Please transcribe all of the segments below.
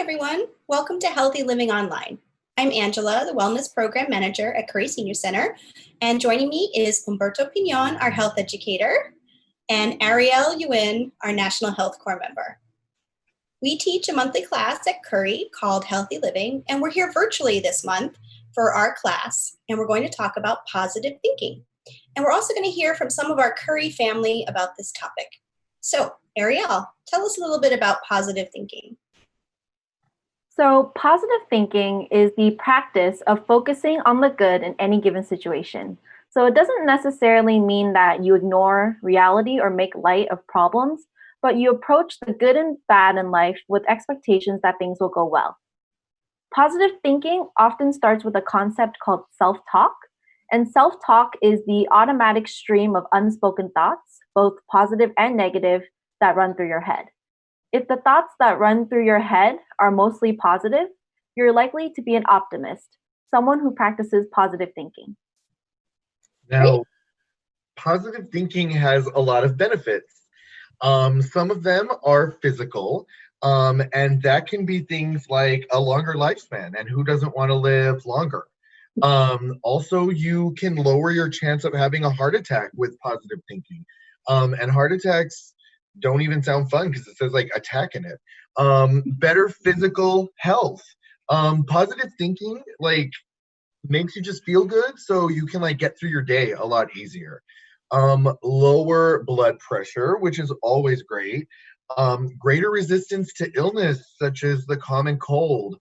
everyone. Welcome to Healthy Living Online. I'm Angela, the Wellness Program Manager at Curry Senior Center, and joining me is Humberto Pinon, our health educator, and Ariel Yuin, our National Health Corps member. We teach a monthly class at Curry called Healthy Living, and we're here virtually this month for our class, and we're going to talk about positive thinking. And we're also going to hear from some of our Curry family about this topic. So, Ariel, tell us a little bit about positive thinking. So, positive thinking is the practice of focusing on the good in any given situation. So, it doesn't necessarily mean that you ignore reality or make light of problems, but you approach the good and bad in life with expectations that things will go well. Positive thinking often starts with a concept called self-talk, and self-talk is the automatic stream of unspoken thoughts, both positive and negative, that run through your head. If the thoughts that run through your head are mostly positive, you're likely to be an optimist, someone who practices positive thinking. Now, positive thinking has a lot of benefits. Some of them are physical, and that can be things like a longer lifespan, and who doesn't want to live longer? Also, you can lower your chance of having a heart attack with positive thinking. And heart attacks don't even sound fun because it says like attack in it. Better physical health. Positive thinking like makes you just feel good, so you can like get through your day a lot easier. Lower blood pressure, which is always great. Greater resistance to illness, such as the common cold.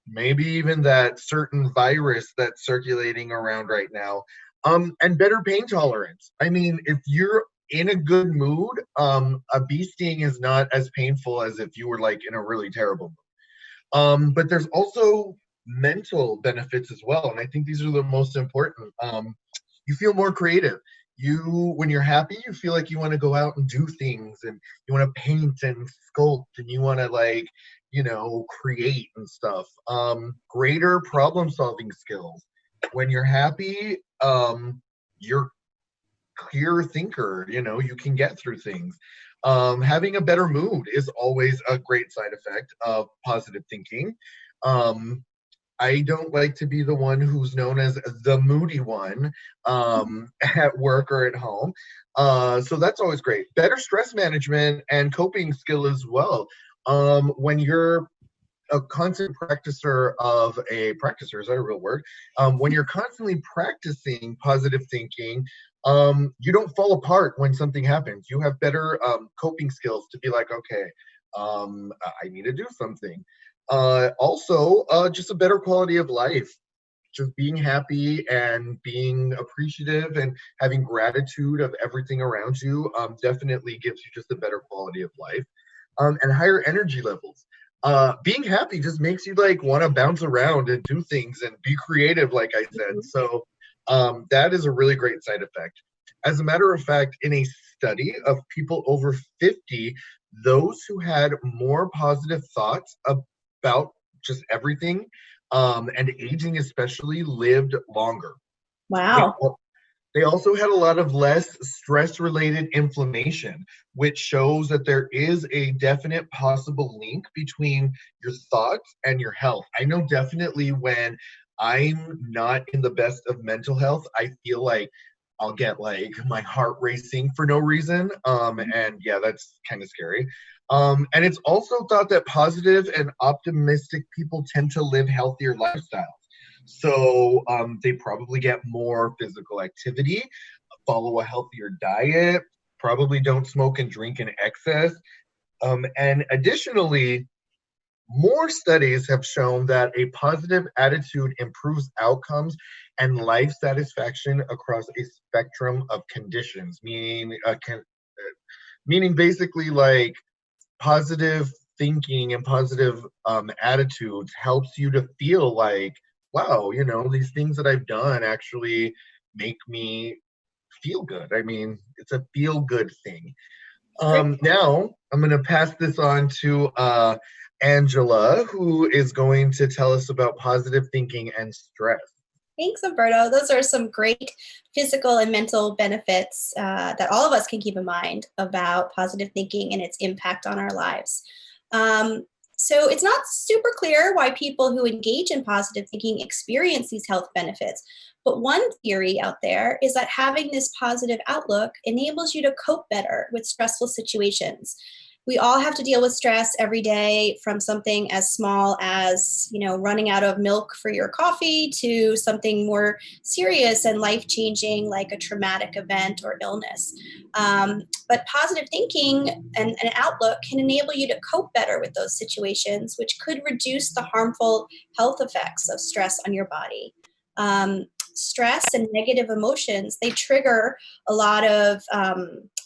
Maybe even that certain virus that's circulating around right now. And better pain tolerance. I mean, if you're in a good mood, a bee sting is not as painful as if you were like in a really terrible mood. But there's also mental benefits as well, and I think these are the most important. You feel more creative. When you're happy, you feel like you want to go out and do things, and you want to paint and sculpt, and you want to like, create and stuff. Greater problem solving skills. When you're happy, you're clear thinker, you can get through things. Having a better mood is always a great side effect of positive thinking. I don't like to be the one who's known as the moody one at work or at home. So that's always great. Better stress management and coping skill as well. When you're a constant practicer is that a real word? When you're constantly practicing positive thinking, you don't fall apart when something happens. You have better coping skills to be like, okay, I need to do something. Also, just a better quality of life. Just being happy and being appreciative and having gratitude of everything around you definitely gives you just a better quality of life. And higher energy levels. Being happy just makes you like want to bounce around and do things and be creative, like I said. So that is a really great side effect. As a matter of fact, in a study of people over 50, those who had more positive thoughts about just everything and aging especially lived longer. Wow. They also had a lot of less stress-related inflammation, which shows that there is a definite possible link between your thoughts and your health. I know definitely when I'm not in the best of mental health, I feel like I'll get like my heart racing for no reason. And yeah, that's kind of scary. And it's also thought that positive and optimistic people tend to live healthier lifestyles. So they probably get more physical activity, follow a healthier diet, probably don't smoke and drink in excess. And additionally, more studies have shown that a positive attitude improves outcomes and life satisfaction across a spectrum of conditions, meaning basically like positive thinking and positive attitudes helps you to feel like, wow, these things that I've done actually make me feel good. I mean, it's a feel good thing. Now, I'm going to pass this on to Angela, who is going to tell us about positive thinking and stress. Thanks, Humberto. Those are some great physical and mental benefits that all of us can keep in mind about positive thinking and its impact on our lives. So it's not super clear why people who engage in positive thinking experience these health benefits. But one theory out there is that having this positive outlook enables you to cope better with stressful situations. We all have to deal with stress every day, from something as small as, running out of milk for your coffee to something more serious and life-changing like a traumatic event or illness. But positive thinking and an outlook can enable you to cope better with those situations, which could reduce the harmful health effects of stress on your body. Stress and negative emotions, they trigger a lot of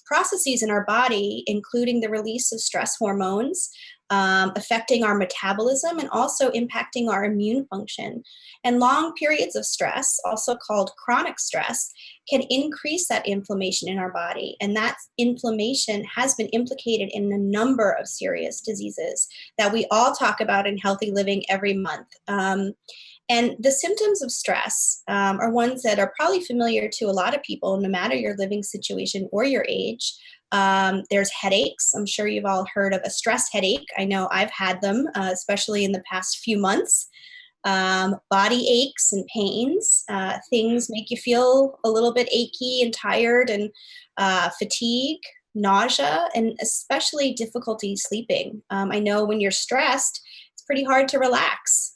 processes in our body, including the release of stress hormones, affecting our metabolism and also impacting our immune function. And long periods of stress, also called chronic stress, can increase that inflammation in our body. And that inflammation has been implicated in a number of serious diseases that we all talk about in Healthy Living every month. And the symptoms of stress are ones that are probably familiar to a lot of people, no matter your living situation or your age. There's headaches. I'm sure you've all heard of a stress headache. I know I've had them, especially in the past few months. Body aches and pains. Things make you feel a little bit achy and tired, and fatigue, nausea, and especially difficulty sleeping. I know when you're stressed, it's pretty hard to relax.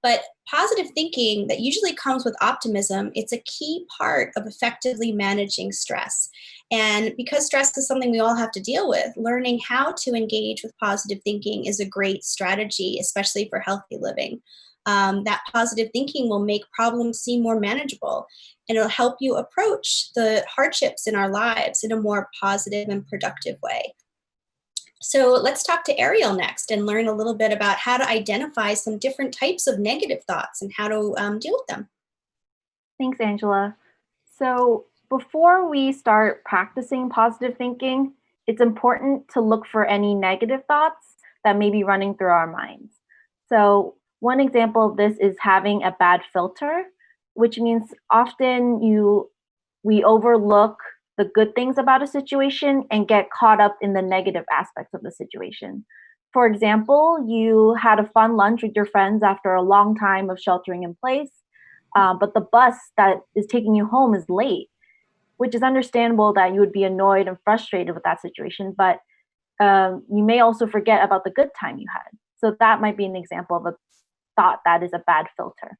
But positive thinking that usually comes with optimism, it's a key part of effectively managing stress. And because stress is something we all have to deal with, learning how to engage with positive thinking is a great strategy, especially for healthy living. That positive thinking will make problems seem more manageable, and it'll help you approach the hardships in our lives in a more positive and productive way. So let's talk to Ariel next and learn a little bit about how to identify some different types of negative thoughts and how to deal with them. Thanks, Angela. So before we start practicing positive thinking, it's important to look for any negative thoughts that may be running through our minds. So one example of this is having a bad filter, which means often we overlook the good things about a situation and get caught up in the negative aspects of the situation. For example, you had a fun lunch with your friends after a long time of sheltering in place, but the bus that is taking you home is late, which is understandable that you would be annoyed and frustrated with that situation, but you may also forget about the good time you had. So that might be an example of a thought that is a bad filter.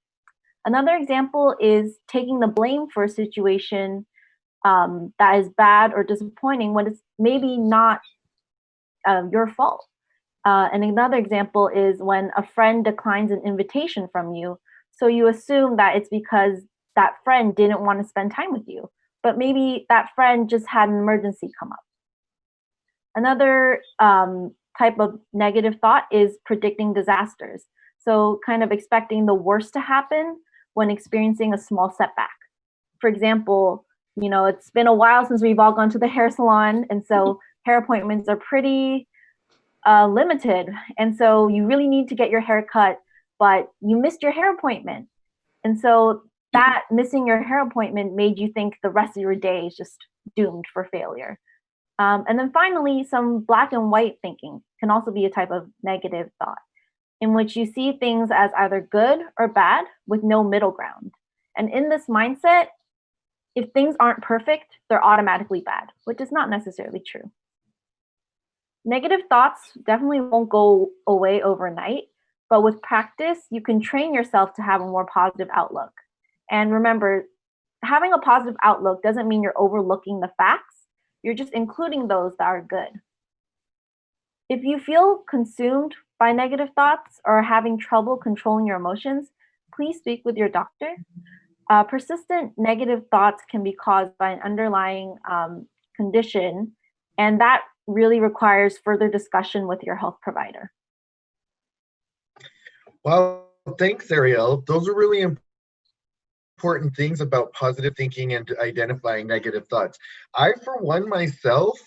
Another example is taking the blame for a situation that is bad or disappointing when it's maybe not your fault. And another example is when a friend declines an invitation from you, so you assume that it's because that friend didn't want to spend time with you, but maybe that friend just had an emergency come up. Another type of negative thought is predicting disasters. So kind of expecting the worst to happen when experiencing a small setback. For example, it's been a while since we've all gone to the hair salon, and so hair appointments are pretty limited. And so you really need to get your hair cut, but you missed your hair appointment. And so that missing your hair appointment made you think the rest of your day is just doomed for failure. And then finally, some black and white thinking can also be a type of negative thought, in which you see things as either good or bad with no middle ground. And in this mindset, if things aren't perfect, they're automatically bad, which is not necessarily true. Negative thoughts definitely won't go away overnight, but with practice, you can train yourself to have a more positive outlook. And remember, having a positive outlook doesn't mean you're overlooking the facts. You're just including those that are good. If you feel consumed by negative thoughts or are having trouble controlling your emotions, please speak with your doctor. Persistent negative thoughts can be caused by an underlying condition, and that really requires further discussion with your health provider. Well, thanks, Ariel. Those are really important things about positive thinking and identifying negative thoughts. I, for one, myself,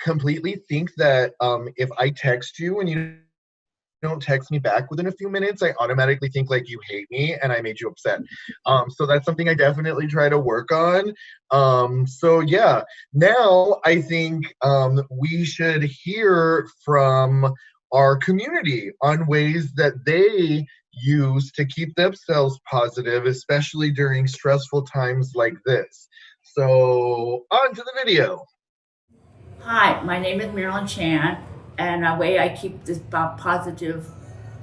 completely think that if I text you and you don't text me back within a few minutes, I automatically think you hate me and I made you upset. So that's something I definitely try to work on. So yeah, now I think we should hear from our community on ways that they use to keep themselves positive, especially during stressful times like this. So, on to the video. Hi, my name is Marilyn Chan, and the way I keep this positive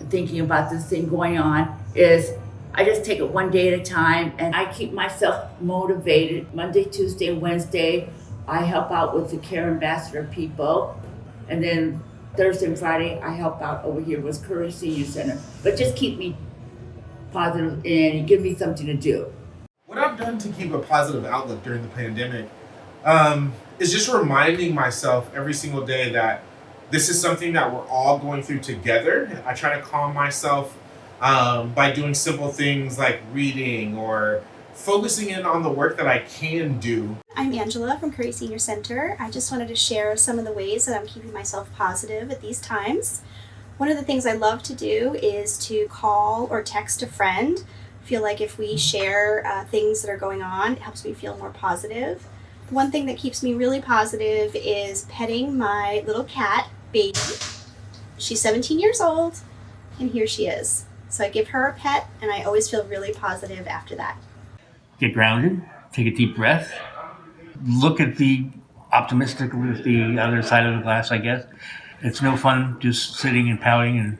thinking about this thing going on is I just take it one day at a time, and I keep myself motivated. Monday, Tuesday, Wednesday, I help out with the Care Ambassador people, and then Thursday and Friday, I help out over here with Curry Senior Center. But just keep me positive and give me something to do. What I've done to keep a positive outlook during the pandemic is just reminding myself every single day that this is something that we're all going through together. I try to calm myself by doing simple things like reading or focusing in on the work that I can do. I'm Angela from Curry Senior Center. I just wanted to share some of the ways that I'm keeping myself positive at these times. One of the things I love to do is to call or text a friend. I feel like if we share things that are going on, it helps me feel more positive. One thing that keeps me really positive is petting my little cat, Baby. She's 17 years old, and here she is. So I give her a pet, and I always feel really positive after that. Get grounded, take a deep breath, look at the optimistic with the other side of the glass, I guess. It's no fun just sitting and pouting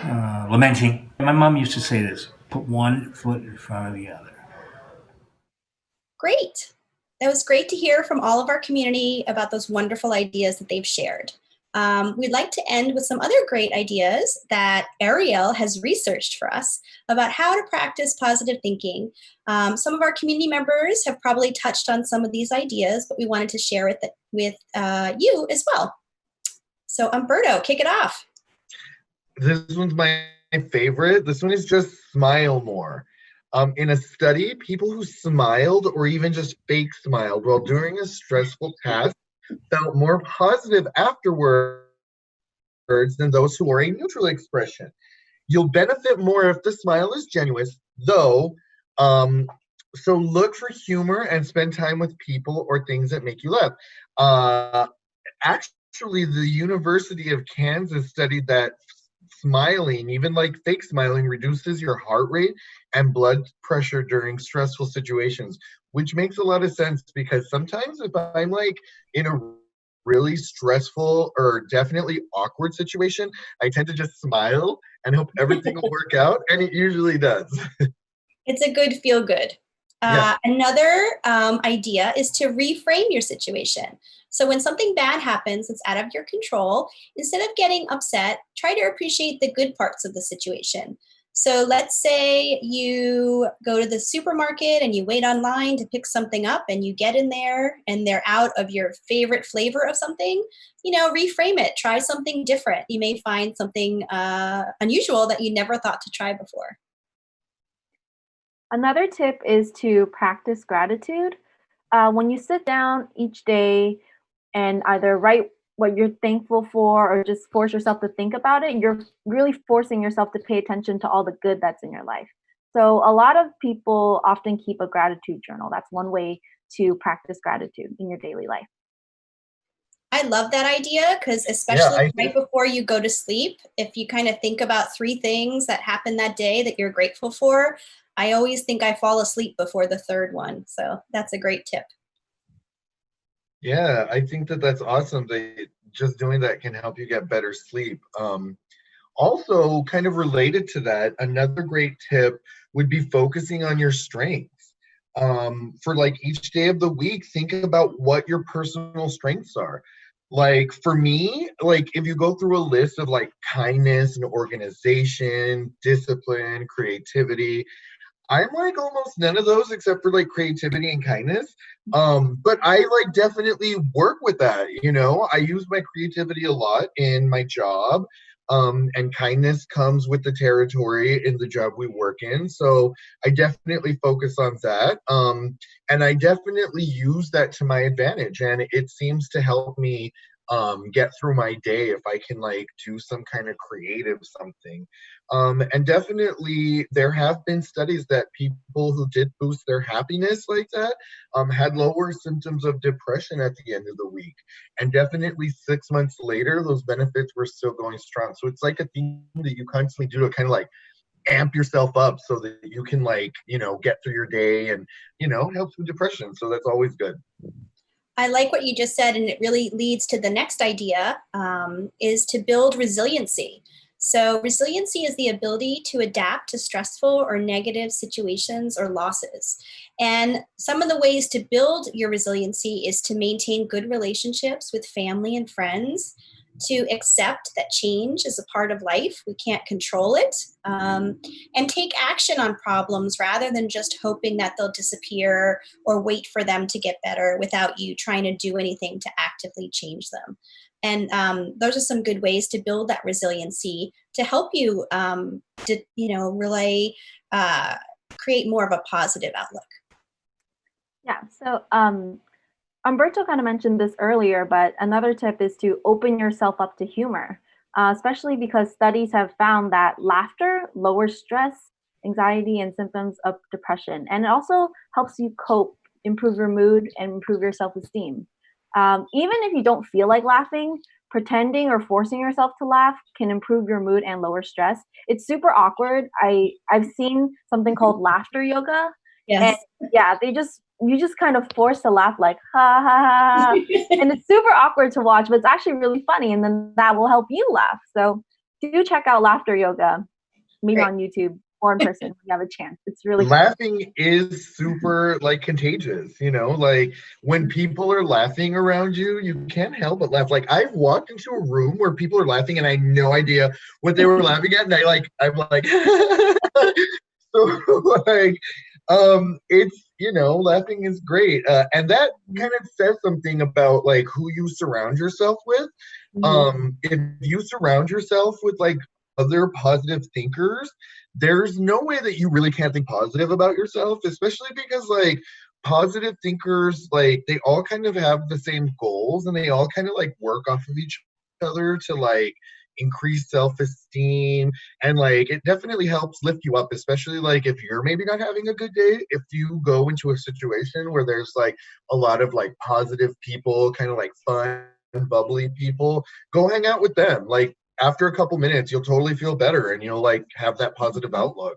and lamenting. My mom used to say this, put one foot in front of the other. Great. That was great to hear from all of our community about those wonderful ideas that they've shared. We'd like to end with some other great ideas that Ariel has researched for us about how to practice positive thinking. Some of our community members have probably touched on some of these ideas, but we wanted to share it with you as well. So Humberto, kick it off. This one's my favorite. This one is just smile more. In a study, people who smiled or even just fake smiled while doing a stressful task felt more positive afterwards than those who wore a neutral expression. You'll benefit more if the smile is genuine, though. So look for humor and spend time with people or things that make you laugh. Actually, the University of Kansas studied that smiling, even like fake smiling, reduces your heart rate and blood pressure during stressful situations, which makes a lot of sense because sometimes if I'm like in a really stressful or definitely awkward situation, I tend to just smile and hope everything will work out, and it usually does. It's a good feel good. Yeah. Another idea is to reframe your situation. So when something bad happens that's out of your control, instead of getting upset, try to appreciate the good parts of the situation. So let's say you go to the supermarket and you wait online to pick something up and you get in there and they're out of your favorite flavor of something, reframe it, try something different. You may find something unusual that you never thought to try before. Another tip is to practice gratitude. When you sit down each day and either write what you're thankful for or just force yourself to think about it, you're really forcing yourself to pay attention to all the good that's in your life. So a lot of people often keep a gratitude journal. That's one way to practice gratitude in your daily life. I love that idea because especially right before you go to sleep, if you kind of think about 3 things that happened that day that you're grateful for, I always think I fall asleep before the 3rd one. So that's a great tip. Yeah, I think that that's awesome. Just doing that can help you get better sleep. Also, kind of related to that, another great tip would be focusing on your strengths. For like each day of the week, think about what your personal strengths are. Like for me, like if you go through a list of like kindness and organization, discipline, creativity, I'm like almost none of those except for like creativity and kindness. But I like definitely work with that, I use my creativity a lot in my job. And kindness comes with the territory in the job we work in. So I definitely focus on that. And I definitely use that to my advantage. And it seems to help me get through my day, if I can like do some kind of creative something. And definitely there have been studies that people who did boost their happiness like that had lower symptoms of depression at the end of the week. And definitely 6 months later, those benefits were still going strong. So it's like a thing that you constantly do to kind of like amp yourself up so that you can like, get through your day and, helps with depression. So that's always good. I like what you just said, and it really leads to the next idea, is to build resiliency. So resiliency is the ability to adapt to stressful or negative situations or losses. And some of the ways to build your resiliency is to maintain good relationships with family and friends, to accept that change is a part of life. We can't control it, and take action on problems rather than just hoping that they'll disappear or wait for them to get better without you trying to do anything to actively change them. And those are some good ways to build that resiliency to help you, really create more of a positive outlook. Yeah. So Umberto kind of mentioned this earlier, but another tip is to open yourself up to humor, especially because studies have found that laughter lowers stress, anxiety, and symptoms of depression. And it also helps you cope, improve your mood, and improve your self-esteem. Even if you don't feel like laughing, pretending or forcing yourself to laugh can improve your mood and lower stress. It's super awkward. I've seen something called laughter yoga. Yes. And yeah, you just kind of force to laugh like ha ha ha, and it's super awkward to watch, but it's actually really funny, and then that will help you laugh. So do check out laughter yoga, maybe Great. on YouTube or in person when you have a chance. It's really Laughing is super like contagious, like when people are laughing around you, you can't help but laugh. Like I've walked into a room where people are laughing and I had no idea what they were laughing at, and I'm like so like it's laughing is great, and that kind of says something about like who you surround yourself with. If you surround yourself with like other positive thinkers, there's no way that you really can't think positive about yourself, especially because like positive thinkers, like they all kind of have the same goals and they all kind of like work off of each other to like increase self-esteem, and like it definitely helps lift you up, especially like if you're maybe not having a good day. If you go into a situation where there's like a lot of like positive people, kind of like fun bubbly people, go hang out with them. Like after a couple minutes you'll totally feel better and you'll like have that positive outlook.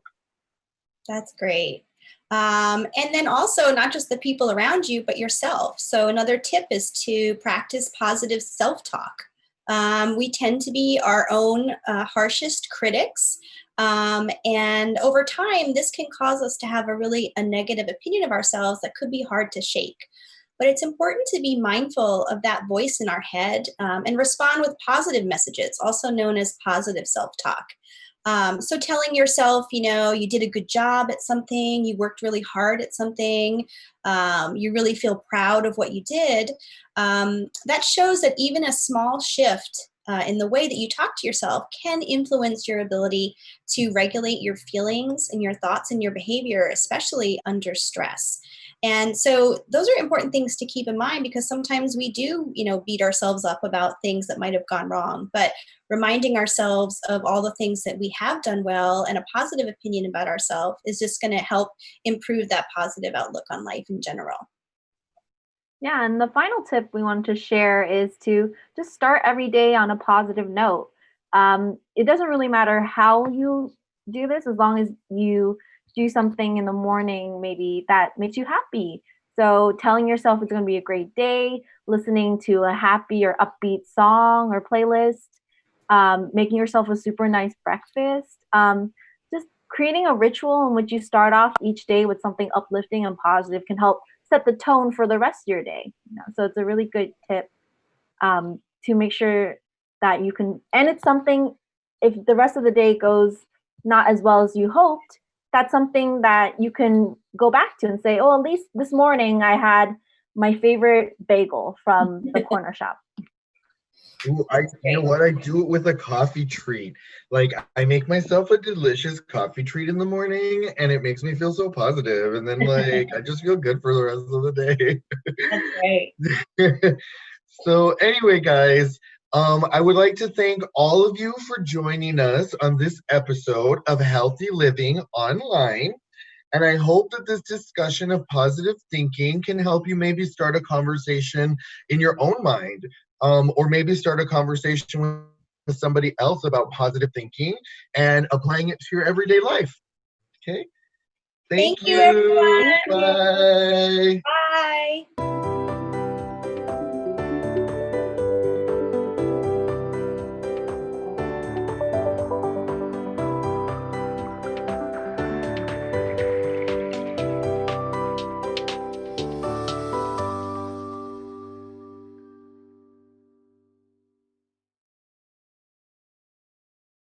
That's great. And then also not just the people around you, but yourself. So another tip is to practice positive self-talk. We tend to be our own harshest critics. And over time, this can cause us to have a negative opinion of ourselves that could be hard to shake. But it's important to be mindful of that voice in our head, and respond with positive messages, also known as positive self-talk. So telling yourself, you did a good job at something, you worked really hard at something, you really feel proud of what you did, that shows that even a small shift in the way that you talk to yourself can influence your ability to regulate your feelings and your thoughts and your behavior, especially under stress. And so those are important things to keep in mind, because sometimes we do, beat ourselves up about things that might have gone wrong. But reminding ourselves of all the things that we have done well and a positive opinion about ourselves is just going to help improve that positive outlook on life in general. Yeah, and the final tip we wanted to share is to just start every day on a positive note. It doesn't really matter how you do this, as long as you do something in the morning maybe that makes you happy. So telling yourself it's going to be a great day, listening to a happy or upbeat song or playlist, making yourself a super nice breakfast, just creating a ritual in which you start off each day with something uplifting and positive can help set the tone for the rest of your day. So it's a really good tip, to make sure that you can, and it's something, if the rest of the day goes not as well as you hoped, that's something that you can go back to and say, oh, at least this morning I had my favorite bagel from the corner shop. Ooh, you know what? I do it with a coffee treat. Like I make myself a delicious coffee treat in the morning, and it makes me feel so positive. And then like I just feel good for the rest of the day. That's great. So anyway, guys, I would like to thank all of you for joining us on this episode of Healthy Living Online. And I hope that this discussion of positive thinking can help you maybe start a conversation in your own mind, or maybe start a conversation with somebody else about positive thinking and applying it to your everyday life. Okay? Thank Thank you, you. everyone. Bye. Bye.